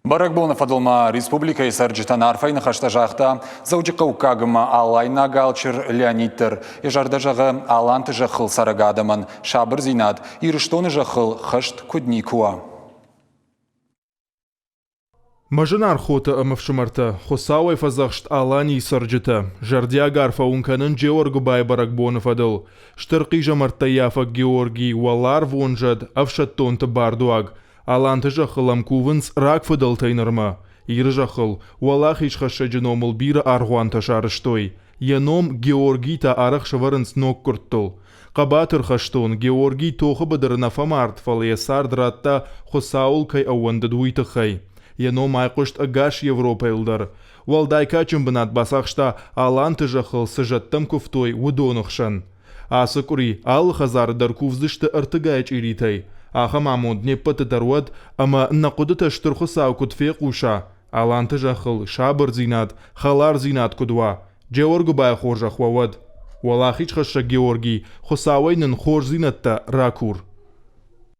Баракбона фадылма республика сарджитан арфайны хашта жақта зауджи қаукагыма алайна галчыр Леониттер, ежарда жағы аланты жақыл сарагадаман шабыр зинат, ирыштоны жақыл хашт кудникуа. Мажынар хота ымывшымарта, хосауай фазахшт алани сарджита, жардия гарфа унканын Георгу бай баракбона фадыл, штырқи жамарта яфа Георгий валар вонжад авшаттонты бардуаг, аланты жақылам кувынс рак фадыл тайнырма, иры жақыл, валах ишхаша жиномыл биры арғуанта шарыштой, яном Георгий та арық шыварынс нок күрттыл. Қабатыр хаштон Георгий тоқы бадырына фамарт фалия сардратта хосаул кай ауанды дуйты хай. Яно майқошт агаш Европа илдар. Валдайка чымбынат басақшта аланты жақыл сыжаттым күфтой удонықшан. Асы күри ал хазарыдар кувзышты ыртыгайч иритай. Аха мамуд не пыты даруад, ама нақуды таштыр хосау күтфе қуша. Аланты жақыл шабыр зинат, халар зинат күдуа. Георгу бай хор жақвауад. Валахич хаша Георгий хосауайнын хор зинатта ракур.